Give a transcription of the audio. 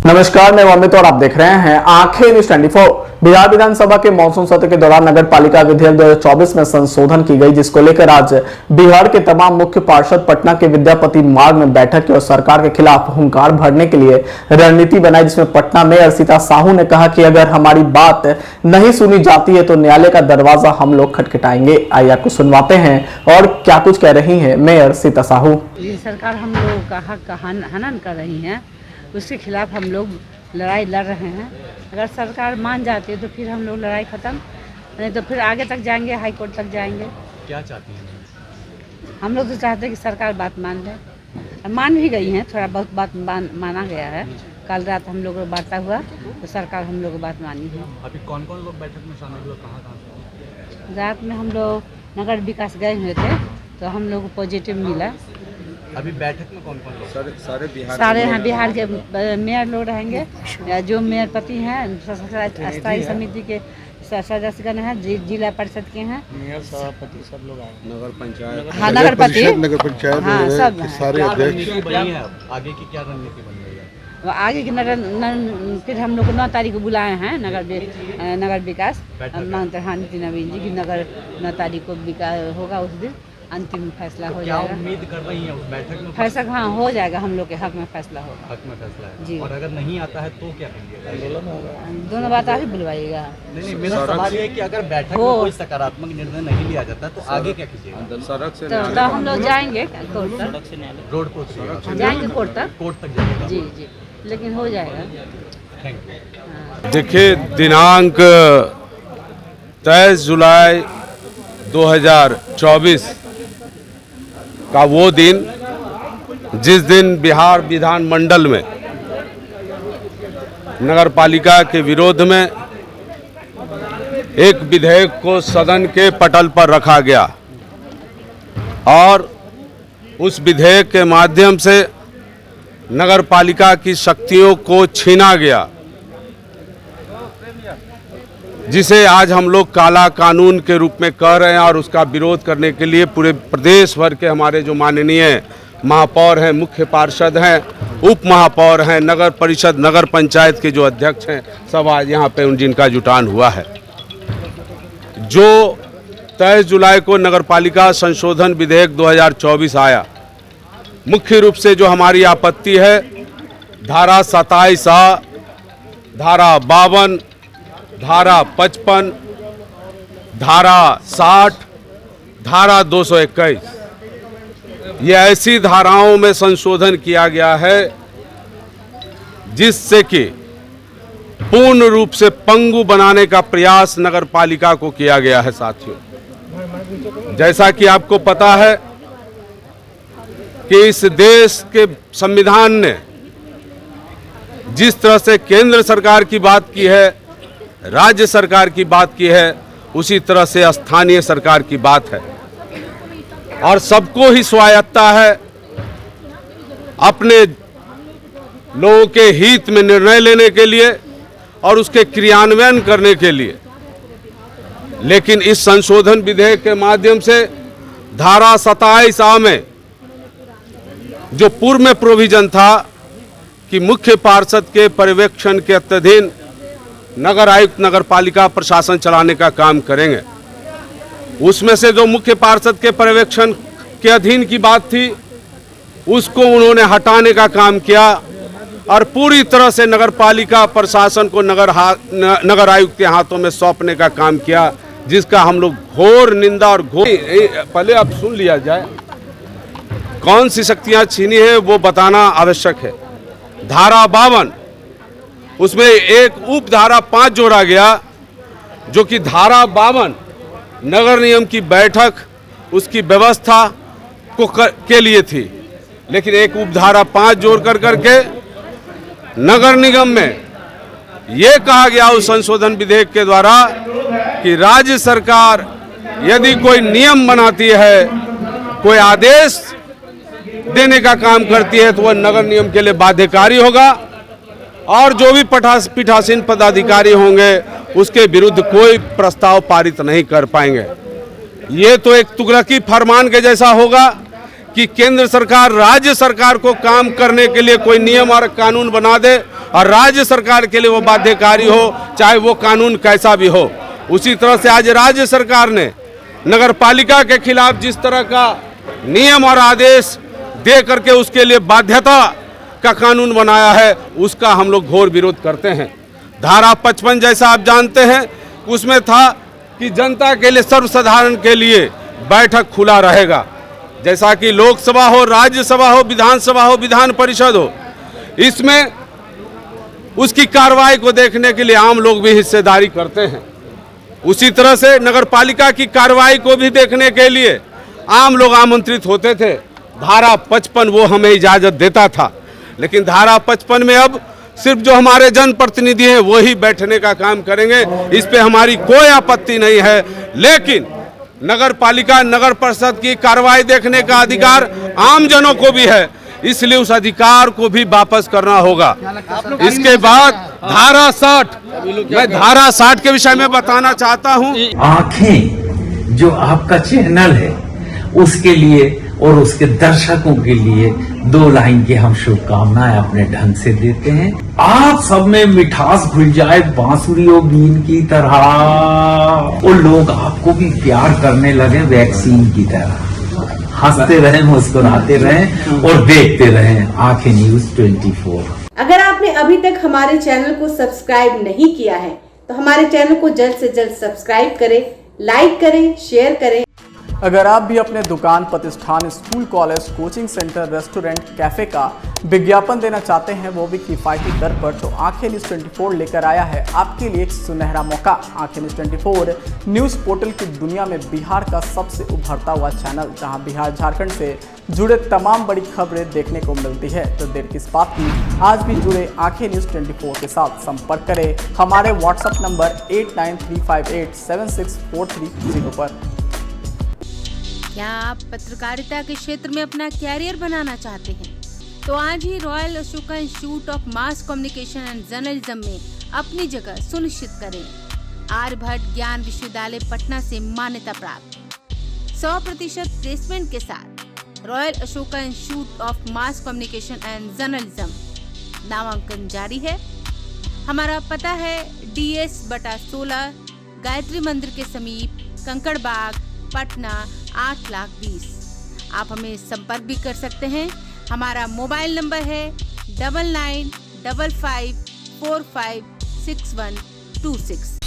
नमस्कार, मैं अमित और आप देख रहे हैं आंखें न्यूज 24। बिहार विधानसभा के मॉनसून सत्र के दौरान नगर पालिका विधेयक 2024 में संशोधन की गई, जिसको लेकर आज बिहार के तमाम मुख्य पार्षद पटना के विद्यापति मार्ग में बैठक की और सरकार के खिलाफ हुंकार भरने के लिए रणनीति बनाई, जिसमें पटना मेयर सीता साहू ने कहा कि अगर हमारी बात नहीं सुनी जाती है तो न्यायालय का दरवाजा हम लोग खटखटाएंगे। आइए आपको सुनवाते हैं और क्या कुछ कह रही है मेयर सीता साहू। सरकार हम लोगों का हक का हनन कर रही है, उसके खिलाफ हम लोग लड़ाई लड़ रहे हैं। अगर सरकार मान जाती है तो फिर हम लोग लड़ाई ख़त्म, नहीं तो फिर आगे तक जाएंगे, हाई कोर्ट तक जाएंगे। क्या चाहती हैं? हम लोग तो चाहते हैं कि सरकार बात मान ले, और मान भी गई है, थोड़ा बहुत बात माना गया है। कल रात हम लोग वार्ता हुआ तो सरकार हम लोग बात मानी है। अभी कौन कौन लोग बैठक में शामिल हुए, कहाँ? रात में हम लोग नगर विकास गए हुए थे तो हम लोग को पॉजिटिव मिला। अभी बैठक में कौन कौन लोग? सारे हैं बिहार के मेयर लोग रहेंगे, जो मेयर पति हैं, स्थायी समिति के सदस्यगण हैं, जिला परिषद के हैं, मेयर सभापति सब लोग आए, नगर पंचायत, हाँ नगर पंचायत, हाँ सब सारे अध्यक्ष। बनी है, आगे की क्या रणनीति बन रही है? आगे की फिर हम लोग को 9 तारीख को बुलाए हैं नगर विकास मांगते हैं नीति नवीन जी की। नगर 9 तारीख को विकास होगा, उस दिन अंतिम फैसला हो क्या जाएगा। उम्मीद कर रही हैं उस बैठक में? फैसला हाँ हो जाएगा, हम लोग के हक में फैसला होगा। हक में फैसला है जी। और अगर नहीं आता है तो क्या करेंगे? आंदोलन होगा। दोनों बात आगे बुलवाइएगा। नहीं, मेरा सवाल ये है कि अगर बैठक में कोई सकारात्मक निर्णय नहीं लिया जाता तो आगे क्या कीजिएगा? सड़क से तो हम लोग जाएंगे कोर्ट तक, रोड को जाएंगे कोर्ट तक जाएगा। जी जी, लेकिन हो जाएगा। Thank you. देखिए, दिनांक 23 जुलाई 2024 का वो दिन जिस दिन बिहार विधानमंडल में नगर पालिका के विरोध में एक विधेयक को सदन के पटल पर रखा गया और उस विधेयक के माध्यम से नगर पालिका की शक्तियों को छीना गया, जिसे आज हम लोग काला कानून के रूप में कह रहे हैं। और उसका विरोध करने के लिए पूरे प्रदेश भर के हमारे जो माननीय महापौर हैं, मुख्य पार्षद हैं, उप महापौर हैं, नगर परिषद, नगर पंचायत के जो अध्यक्ष हैं, सब आज यहाँ पे जिनका जुटान हुआ है। जो 23 जुलाई को नगर पालिका संशोधन विधेयक 2024 आया, मुख्य रूप से जो हमारी आपत्ति है, धारा 27A, धारा 52, धारा 55, धारा 60, धारा 221, ये ऐसी धाराओं में संशोधन किया गया है जिससे कि पूर्ण रूप से पंगु बनाने का प्रयास नगर पालिका को किया गया है। साथियों, जैसा कि आपको पता है कि इस देश के संविधान ने जिस तरह से केंद्र सरकार की बात की है, राज्य सरकार की बात की है, उसी तरह से स्थानीय सरकार की बात है। और सबको ही स्वायत्ता है अपने लोगों के हित में निर्णय लेने के लिए और उसके क्रियान्वयन करने के लिए। लेकिन इस संशोधन विधेयक के माध्यम से धारा 27A में जो पूर्व में प्रोविजन था कि मुख्य पार्षद के पर्यवेक्षण के अधीन नगर आयुक्त नगर पालिका प्रशासन चलाने का काम करेंगे, उसमें से जो मुख्य पार्षद के पर्यवेक्षण के अधीन की बात थी उसको उन्होंने हटाने का काम किया और पूरी तरह से नगर पालिका प्रशासन को नगर आयुक्त के हाथों में सौंपने का काम किया, जिसका हम लोग घोर निंदा और पहले अब सुन लिया जाए कौन सी शक्तियां छीनी है वो बताना आवश्यक है। धारा 52, उसमें एक उप धारा 5 जोड़ा गया, जो कि धारा 52 नगर निगम की बैठक उसकी व्यवस्था को के लिए थी, लेकिन एक उप धारा 5 जोड़ करके नगर निगम में ये कहा गया उस संशोधन विधेयक के द्वारा कि राज्य सरकार यदि कोई नियम बनाती है, कोई आदेश देने का काम करती है, तो वह नगर निगम के लिए बाध्यकारी होगा और जो भी पीठासीन पदाधिकारी होंगे उसके विरुद्ध कोई प्रस्ताव पारित नहीं कर पाएंगे। ये तो एक तुगलकी फरमान के जैसा होगा कि केंद्र सरकार राज्य सरकार को काम करने के लिए कोई नियम और कानून बना दे और राज्य सरकार के लिए वो बाध्यकारी हो, चाहे वो कानून कैसा भी हो। उसी तरह से आज राज्य सरकार ने नगर पालिका के खिलाफ जिस तरह का नियम और आदेश दे करके उसके लिए बाध्यता का कानून बनाया है, उसका हम लोग घोर विरोध करते हैं। धारा 55 जैसा आप जानते हैं, उसमें था कि जनता के लिए, सर्वसाधारण के लिए बैठक खुला रहेगा, जैसा कि लोकसभा हो, राज्यसभा हो, विधानसभा हो, विधान परिषद हो। इसमें उसकी कार्रवाई को देखने के लिए आम लोग भी हिस्सेदारी करते हैं। उसी तरह से नगर पालिका की कार्रवाई को भी देखने के लिए आम लोग आमंत्रित होते थे। धारा 55 वो हमें इजाज़त देता था, लेकिन धारा 55 में अब सिर्फ जो हमारे जनप्रतिनिधि हैं वही बैठने का काम करेंगे। इस पे हमारी कोई आपत्ति नहीं है, लेकिन नगर पालिका, नगर परिषद की कार्रवाई देखने का अधिकार आम जनों को भी है, इसलिए उस अधिकार को भी वापस करना होगा। इसके बाद धारा 60, मैं धारा 60 के विषय में बताना चाहता हूं। आंखें जो आपका चैनल है उसके लिए और उसके दर्शकों के लिए 2 लाइन की हम शुभकामनाएं अपने ढंग से देते हैं। आप सब में मिठास घुल जाए बांसुरी और बीन की तरह, और लोग आपको भी प्यार करने लगे वैक्सीन की तरह। हंसते रहें, मुस्कुराते रहें और देखते रहें आंखें न्यूज 24। अगर आपने अभी तक हमारे चैनल को सब्सक्राइब नहीं किया है तो हमारे चैनल को जल्द से जल्द सब्सक्राइब करें, लाइक करें, शेयर करें। अगर आप भी अपने दुकान, प्रतिष्ठान, school, college, coaching centre, restaurant, cafe का विज्ञापन देना चाहते हैं, वो भी किफायती दर पर, तो आंखें न्यूज़ 24 लेकर आया है आपके लिए एक सुनहरा मौका। आंखें न्यूज़ 24 न्यूज़ पोर्टल की दुनिया में बिहार का सबसे उभरता हुआ चैनल, जहां बिहार झारखंड से जुड़े तमाम बड़ी खबरें देखने को मिलती है। तो देर किस बात की, आज भी जुड़े आंखें न्यूज़ 24 के साथ। संपर्क करें हमारे व्हाट्सएप नंबर 8935876430 पर। क्या आप पत्रकारिता के क्षेत्र में अपना कैरियर बनाना चाहते हैं? तो आज ही Royal Ashoka Institute of Mass Communication and Journalism में अपनी जगह सुनिश्चित करें। आर्यभट्ट ज्ञान विश्वविद्यालय पटना से मान्यता प्राप्त 100% प्लेसमेंट के साथ royal Ashoka Institute of Mass Communication and journalism नामांकन जारी है। हमारा पता है DS/16 गायत्री मंदिर के समीप, कंकड़ बाग, पटना 8,20,000। आप हमें संपर्क भी कर सकते हैं। हमारा मोबाइल नंबर है 9955456126।